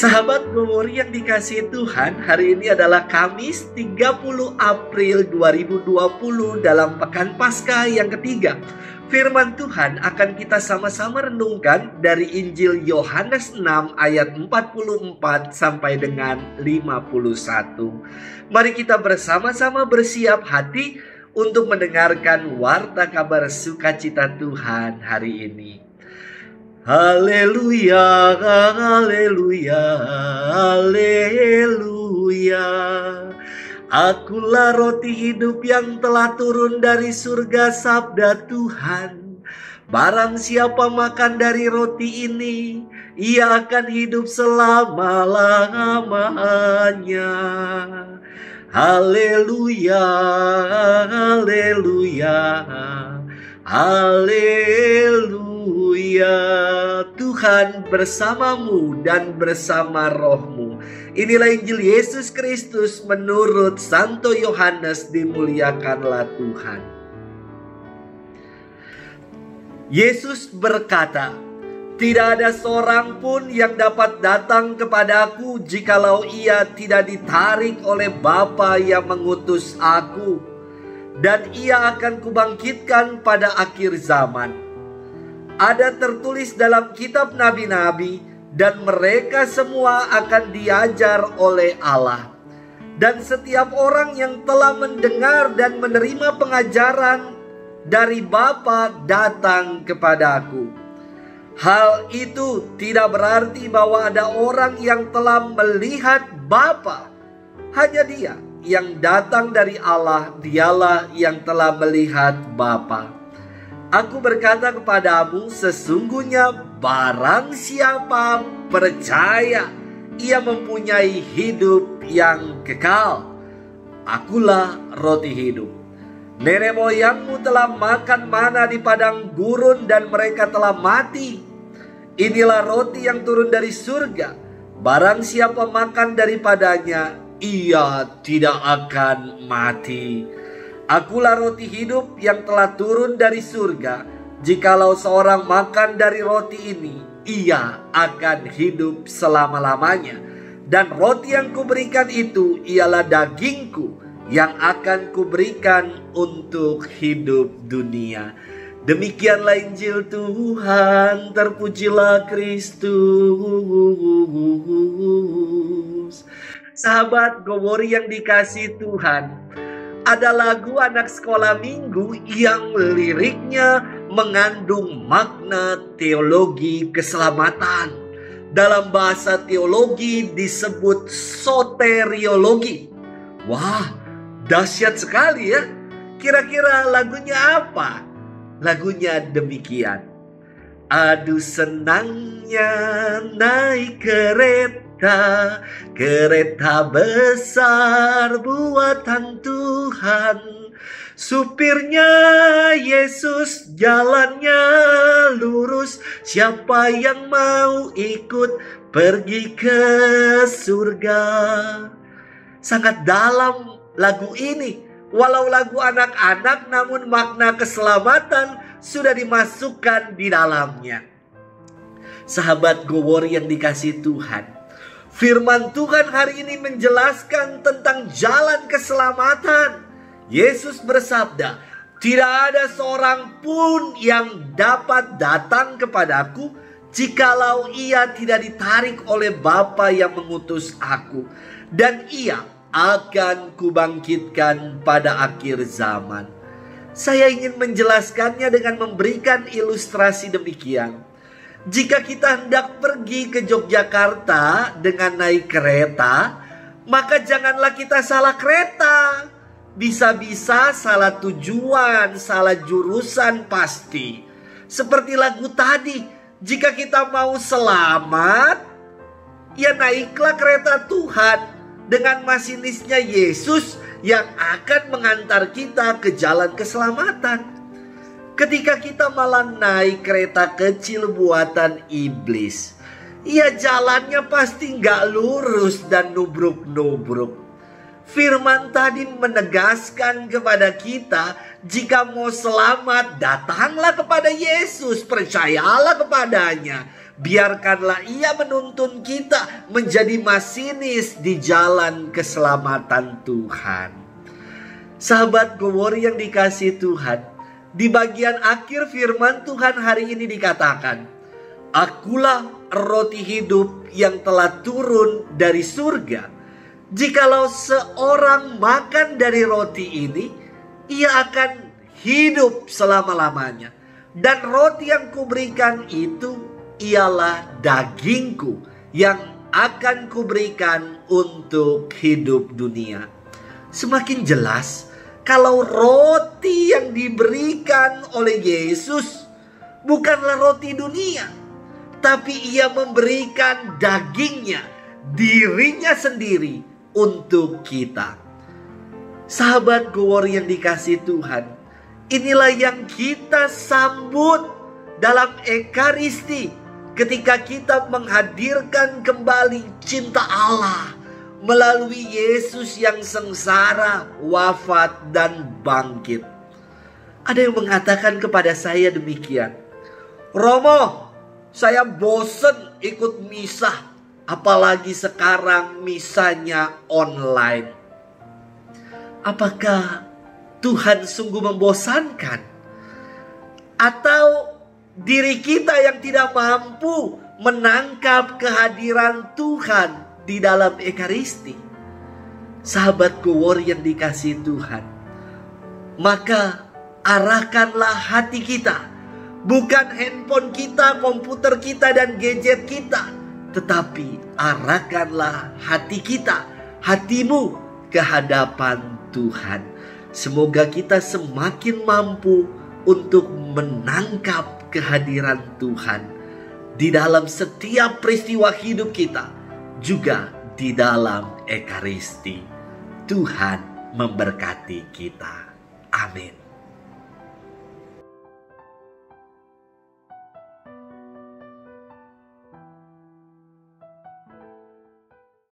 Sahabat Glory yang dikasihi Tuhan, hari ini adalah Kamis 30 April 2020 dalam Pekan Paskah yang ketiga. Firman Tuhan akan kita sama-sama renungkan dari Injil Yohanes 6 ayat 44 sampai dengan 51. Mari kita bersama-sama bersiap hati untuk mendengarkan warta kabar sukacita Tuhan hari ini. Haleluya, haleluya, haleluya. Akulah roti hidup yang telah turun dari surga, sabda Tuhan. Barang siapa makan dari roti ini, ia akan hidup selama-lamanya. Haleluya, haleluya, haleluya. Tuhan bersamamu dan bersama rohmu. Inilah Injil Yesus Kristus menurut Santo Yohanes, dimuliakanlah Tuhan. Yesus berkata, "Tidak ada seorang pun yang dapat datang kepadaku jikalau ia tidak ditarik oleh Bapa yang mengutus aku, dan ia akan kubangkitkan pada akhir zaman." Ada tertulis dalam kitab nabi-nabi, dan mereka semua akan diajar oleh Allah. Dan setiap orang yang telah mendengar dan menerima pengajaran dari Bapa datang kepadaku. Hal itu tidak berarti bahwa ada orang yang telah melihat Bapa. Hanya Dia yang datang dari Allah, Dialah yang telah melihat Bapa. Aku berkata kepadamu, sesungguhnya barang siapa percaya, ia mempunyai hidup yang kekal. Akulah roti hidup. Nenek moyangmu telah makan mana di padang gurun dan mereka telah mati. Inilah roti yang turun dari surga. Barang siapa makan daripadanya, ia tidak akan mati. Akulah roti hidup yang telah turun dari surga. Jikalau seorang makan dari roti ini, ia akan hidup selama-lamanya. Dan roti yang kuberikan itu ialah dagingku yang akan kuberikan untuk hidup dunia. Demikianlah Injil Tuhan, terpujilah Kristus. Sahabat Glory yang dikasihi Tuhan, ada lagu anak sekolah minggu yang liriknya mengandung makna teologi keselamatan. Dalam bahasa teologi disebut soteriologi. Wah, dahsyat sekali ya. Kira-kira lagunya apa? Lagunya demikian. Aduh senangnya naik kereta, kereta besar buatan Tuhan. Supirnya Yesus, jalannya lurus. Siapa yang mau ikut pergi ke surga? Sangat dalam lagu ini. Walau lagu anak-anak, namun makna keselamatan sudah dimasukkan di dalamnya. Sahabat Glory yang dikasihi Tuhan, firman Tuhan hari ini menjelaskan tentang jalan keselamatan. Yesus bersabda, "Tidak ada seorang pun yang dapat datang kepadaku jikalau ia tidak ditarik oleh Bapa yang mengutus aku, dan ia akan kubangkitkan pada akhir zaman." Saya ingin menjelaskannya dengan memberikan ilustrasi demikian. Jika kita hendak pergi ke Yogyakarta dengan naik kereta, maka janganlah kita salah kereta. Bisa-bisa salah tujuan, salah jurusan pasti. Seperti lagu tadi, jika kita mau selamat, ya naiklah kereta Tuhan dengan masinisnya Yesus yang akan mengantar kita ke jalan keselamatan. Ketika kita malah naik kereta kecil buatan iblis, ya jalannya pasti nggak lurus dan nubruk-nubruk. Firman tadi menegaskan kepada kita, jika mau selamat, datanglah kepada Yesus, percayalah kepadanya. Biarkanlah ia menuntun kita menjadi masinis di jalan keselamatan Tuhan. Sahabat Gowori yang dikasihi Tuhan, di bagian akhir firman Tuhan hari ini dikatakan, "Akulah roti hidup yang telah turun dari surga. Jikalau seorang makan dari roti ini, ia akan hidup selama-lamanya. Dan roti yang kuberikan itu ialah dagingku yang akan kuberikan untuk hidup dunia." Semakin jelas kalau roti yang diberikan oleh Yesus bukanlah roti dunia, tapi ia memberikan dagingnya, dirinya sendiri untuk kita. Sahabat Gowori yang dikasihi Tuhan, inilah yang kita sambut dalam Ekaristi ketika kita menghadirkan kembali cinta Allah melalui Yesus yang sengsara, wafat, dan bangkit. Ada yang mengatakan kepada saya demikian, "Romo, saya bosen ikut misa, apalagi sekarang misanya online." Apakah Tuhan sungguh membosankan? Atau diri kita yang tidak mampu menangkap kehadiran Tuhan di dalam Ekaristi? Sahabat Gowori yang dikasihi Tuhan, maka arahkanlah hati kita, bukan handphone kita, komputer kita, dan gadget kita, tetapi arahkanlah hati kita, hatimu ke hadapan Tuhan. Semoga kita semakin mampu untuk menangkap kehadiran Tuhan di dalam setiap peristiwa hidup kita, juga di dalam Ekaristi. Tuhan memberkati kita. Amin.